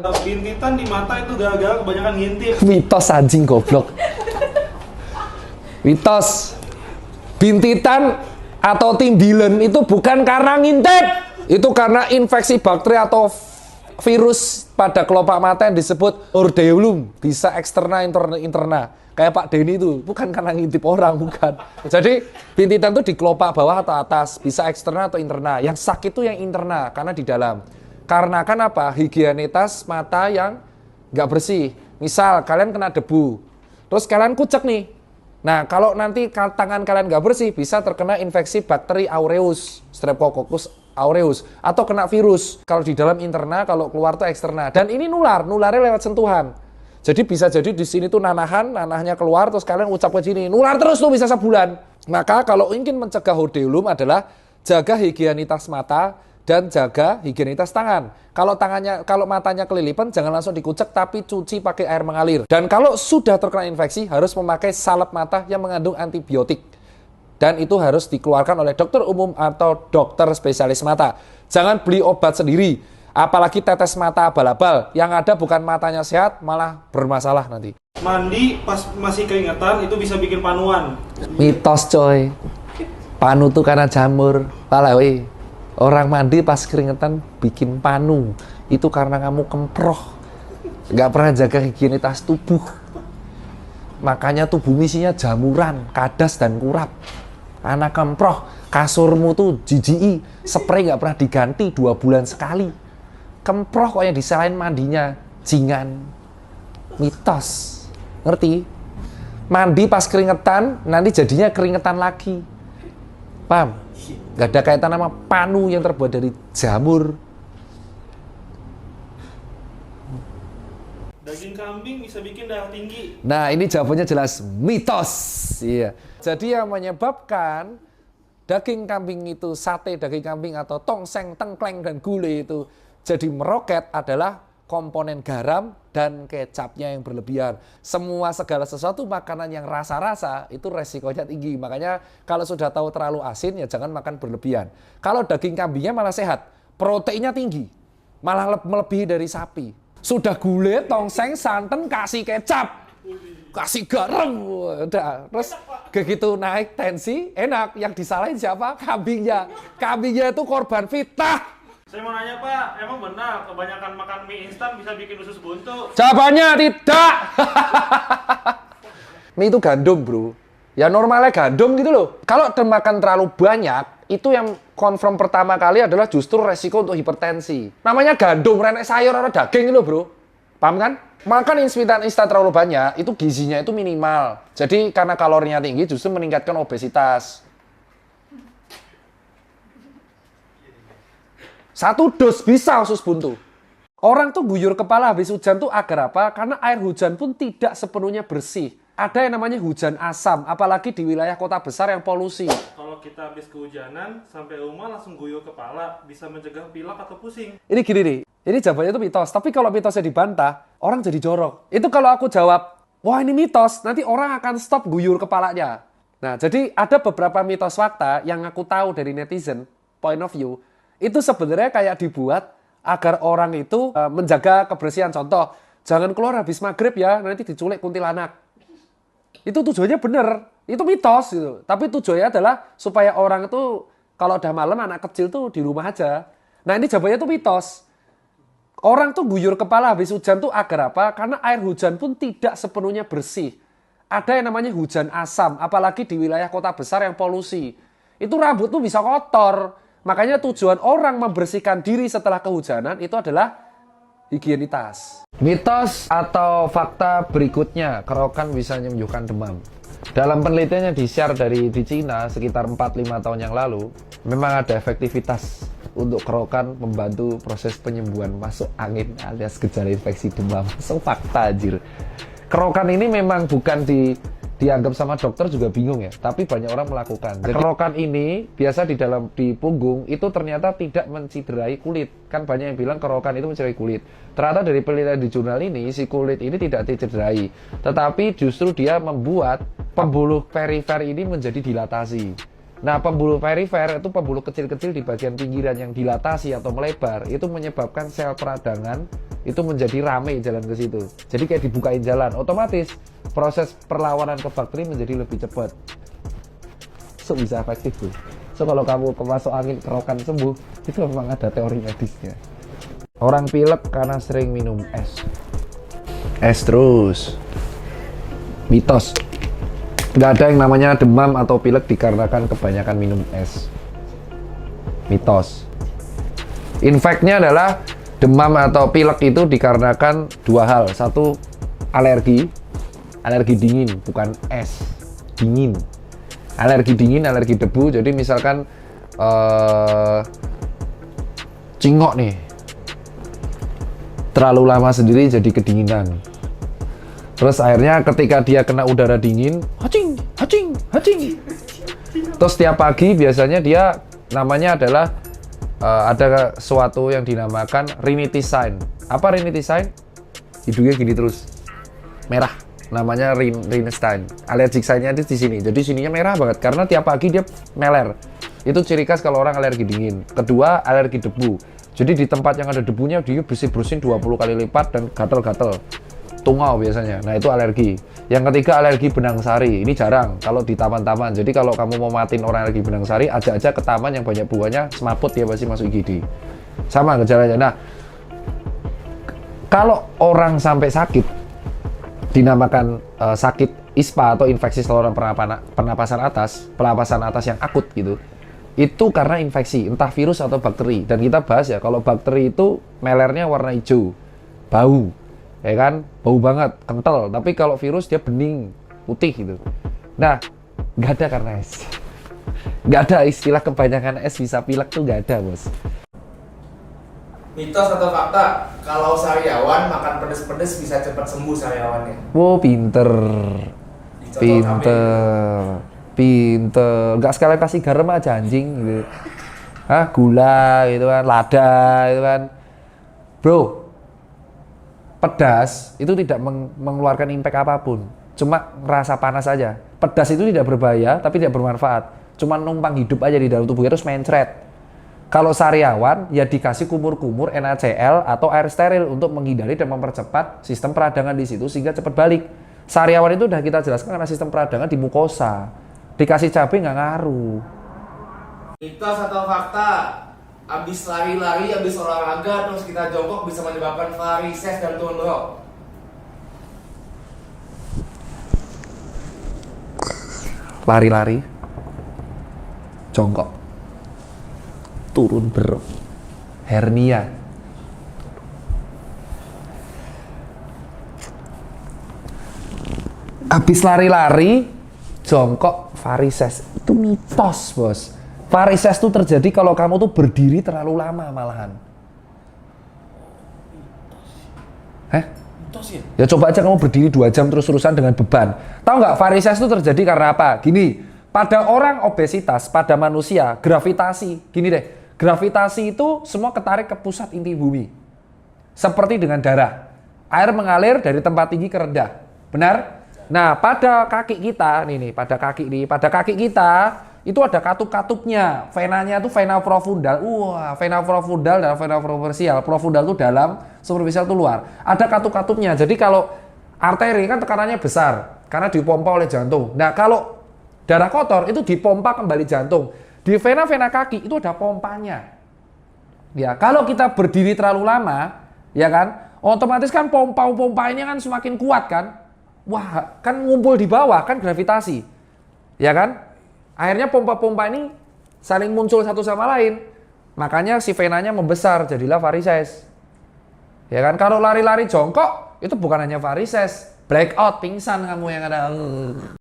Bintitan di mata itu gara-gara kebanyakan ngintip. Mitos anjing goblok. Mitos. Bintitan atau timbilen itu bukan karena ngintip. Itu karena infeksi bakteri atau virus pada kelopak mata yang disebut hordeolum. Bisa eksterna, interna. Kayak Pak Denny itu, bukan karena ngintip orang, bukan. Jadi, bintitan itu di kelopak bawah atau atas, bisa eksterna atau interna. Yang sakit itu yang interna, karena di dalam. Karena kan apa? Higienitas mata yang nggak bersih. Misal, kalian kena debu, terus kalian kucek nih. Nah, kalau nanti tangan kalian nggak bersih, bisa terkena infeksi bakteri aureus, Streptococcus aureus, atau kena virus. Kalau di dalam interna, kalau keluar tuh eksterna. Dan ini nularnya lewat sentuhan. Jadi bisa jadi di sini tuh nanahnya keluar, terus kalian ucap ke sini, nular terus tuh bisa sebulan. Maka kalau ingin mencegah hordeolum adalah jaga higienitas mata dan jaga higienitas tangan. Kalau matanya kelilipan jangan langsung dikucek tapi cuci pakai air mengalir. Dan kalau sudah terkena infeksi harus memakai salep mata yang mengandung antibiotik. Dan itu harus dikeluarkan oleh dokter umum atau dokter spesialis mata. Jangan beli obat sendiri. Apalagi tetes mata abal-abal, yang ada bukan matanya sehat, malah bermasalah nanti. Mandi pas masih keringetan itu bisa bikin panuan. Mitos coy. Panu tuh karena jamur. Palawe. Orang mandi pas keringetan bikin panu. Itu karena kamu kemproh. Gak pernah jaga higienitas tubuh. Makanya tubuh isinya jamuran, kadas dan kurap. Anak kemproh. Kasurmu tuh jijiki. Spray gak pernah diganti 2 bulan sekali. Kemproh kok yang disalahin mandinya jingan. Mitos. Ngerti? Mandi pas keringetan nanti jadinya keringetan lagi. Paham? Gak ada kaitan sama panu yang terbuat dari jamur. Daging kambing bisa bikin darah tinggi. Nah, ini jawabannya jelas mitos. Iya. Jadi yang menyebabkan daging kambing itu, sate daging kambing atau tongseng, tengkleng dan gulai itu jadi meroket adalah komponen garam dan kecapnya yang berlebihan. Segala sesuatu makanan yang rasa-rasa itu resikonya tinggi. Makanya kalau sudah tahu terlalu asin ya jangan makan berlebihan. Kalau daging kambingnya malah sehat, proteinnya tinggi, malah melebihi dari sapi. Sudah gulai, tongseng, santan, kasih kecap, kasih garam, udah. Terus begitu naik tensi, enak. Yang disalahin siapa? Kambingnya. Kambingnya itu korban fitnah. Saya mau nanya Pak, emang benar kebanyakan makan mie instan bisa bikin usus buntu? Jawabannya tidak. Mie itu gandum bro. Ya normalnya gandum gitu loh. Kalau makan terlalu banyak, itu yang confirm pertama kali adalah justru resiko untuk hipertensi. Namanya gandum, renek sayur atau daging gitu loh bro. Paham kan? Makan instan terlalu banyak, itu gizinya itu minimal. Jadi karena kalorinya tinggi justru meningkatkan obesitas. 1 dos bisa usus buntu. Orang tuh guyur kepala habis hujan tuh agar apa? Karena air hujan pun tidak sepenuhnya bersih. Ada yang namanya hujan asam, apalagi di wilayah kota besar yang polusi. Kalau kita habis kehujanan, sampai rumah langsung guyur kepala, bisa mencegah pilek atau pusing. Ini gini nih, ini jawabannya itu mitos. Tapi kalau mitosnya dibantah, orang jadi jorok. Itu kalau aku jawab, wah ini mitos, nanti orang akan stop guyur kepalanya. Nah, jadi ada beberapa mitos fakta yang aku tahu dari netizen, point of view, itu sebenarnya kayak dibuat agar orang itu menjaga kebersihan. Contoh, jangan keluar habis maghrib ya, nanti diculik kuntilanak. Itu tujuannya bener, itu mitos gitu. Tapi tujuannya adalah supaya orang itu kalau udah malam anak kecil tuh di rumah aja. Nah ini jawabannya tuh mitos. Orang tuh guyur kepala habis hujan tuh agar apa? Karena air hujan pun tidak sepenuhnya bersih. Ada yang namanya hujan asam, apalagi di wilayah kota besar yang polusi. Itu rambut tuh bisa kotor. Makanya tujuan orang membersihkan diri setelah kehujanan itu adalah higienitas. Mitos atau fakta berikutnya, kerokan bisa menyembuhkan demam. Dalam penelitian yang di-share di Cina sekitar 4-5 tahun yang lalu, memang ada efektivitas untuk kerokan membantu proses penyembuhan masuk angin alias gejala infeksi demam. So fakta anjir. Kerokan ini memang bukan dianggap sama dokter juga bingung ya, tapi banyak orang melakukan. Jadi, kerokan ini biasa di punggung itu ternyata tidak menciderai kulit. Kan banyak yang bilang kerokan itu menciderai kulit. Ternyata dari penelitian di jurnal ini, si kulit ini tidak dicederai, tetapi justru dia membuat pembuluh perifer ini menjadi dilatasi. Nah, pembuluh perifer itu pembuluh kecil-kecil di bagian pinggiran yang dilatasi atau melebar, itu menyebabkan sel peradangan itu menjadi rame jalan ke situ. Jadi kayak dibukain jalan, otomatis proses perlawanan ke bakteri menjadi lebih cepat. So bisa efektif tuh. So kalau kamu kemasuk angin kerokan sembuh, itu memang ada teori medisnya. Orang pilek karena sering minum es. Es terus. Mitos. Nggak ada yang namanya demam atau pilek dikarenakan kebanyakan minum es. Mitos. In fact-nya adalah demam atau pilek itu dikarenakan dua hal. Satu, alergi. Alergi dingin, bukan es. Dingin. Alergi dingin, alergi debu. Jadi misalkan cingok nih. Terlalu lama sendiri jadi kedinginan. Terus akhirnya ketika dia kena udara dingin, hacing, hacing, hacing. Terus setiap pagi biasanya dia namanya adalah ada sesuatu yang dinamakan rhinitis sign. Apa rhinitis sign? Hidungnya gini terus, merah. Namanya rhinitis sign. Allergic sign-nya itu di sini. Jadi sininya merah banget karena tiap pagi dia meler. Itu ciri khas kalau orang alergi dingin. Kedua, alergi debu. Jadi di tempat yang ada debunya dia bersin 20 kali lipat dan gatel-gatel. Tungau biasanya. Nah, itu alergi. Yang ketiga, alergi benang sari. Ini jarang kalau di taman-taman. Jadi kalau kamu mau matiin orang alergi benang sari, ajak aja ke taman yang banyak buahnya, semaput dia pasti masuk IGD. Sama gejalanya. Nah, kalau orang sampai sakit dinamakan sakit ISPA atau infeksi saluran pernapasan atas yang akut gitu. Itu karena infeksi, entah virus atau bakteri. Dan kita bahas ya, kalau bakteri itu melernya warna hijau, bau, ya kan, bau banget, kental. Tapi kalau virus dia bening, putih gitu. Nah, nggak ada karena es. Nggak ada istilah kebanyakan es bisa pilek tuh nggak ada, bos. Mitos atau fakta, kalau sariawan makan pedes-pedes bisa cepat sembuh sariawannya? Wow, pinter. Dicocok Pinter. Pinter. Nggak sekali kasih garam aja anjing gitu. Hah, gula gitu kan, lada gitu kan. Bro, pedas itu tidak mengeluarkan impact apapun. Cuma rasa panas aja. Pedas itu tidak berbahaya, tapi tidak bermanfaat. Cuma numpang hidup aja di dalam tubuh, terus mencret. Kalau sariawan, ya dikasih kumur-kumur NaCl atau air steril untuk menghindari dan mempercepat sistem peradangan di situ sehingga cepat balik. Sariawan itu udah kita jelaskan karena sistem peradangan di mukosa. Dikasih cabai nggak ngaruh. Mitos atau fakta, abis lari-lari, abis olahraga, terus kita jongkok bisa menyebabkan varises dan turun berok? Lari-lari, jongkok, turun berok, hernia. Habis lari-lari, jongkok, varises. Itu mitos, bos. Varises itu terjadi kalau kamu tuh berdiri terlalu lama malahan. Hah? Mitos ya? Ya coba aja kamu berdiri 2 jam terus-terusan dengan beban. Tahu nggak varises itu terjadi karena apa? Gini, pada orang obesitas, pada manusia, gravitasi. Gini deh, gravitasi itu semua ketarik ke pusat inti bumi. Seperti dengan darah. Air mengalir dari tempat tinggi ke rendah. Benar? Nah, pada kaki kita, pada kaki kita itu ada katup-katupnya. Venanya itu vena profundal. Wah, vena profundal dan vena superficial. Profundal itu dalam, superficial itu luar. Ada katup-katupnya. Jadi kalau arteri kan tekanannya besar karena dipompa oleh jantung. Nah, kalau darah kotor itu dipompa kembali jantung. Di vena-vena kaki itu ada pompanya. Ya, kalau kita berdiri terlalu lama, ya kan, otomatis kan pompa ini kan semakin kuat kan. Wah, kan ngumpul di bawah kan gravitasi. Ya kan? Akhirnya pompa-pompa ini saling muncul satu sama lain. Makanya si venanya membesar, jadilah varises. Ya kan? Kalau lari-lari jongkok, itu bukan hanya varises. Breakout, pingsan kamu yang ada.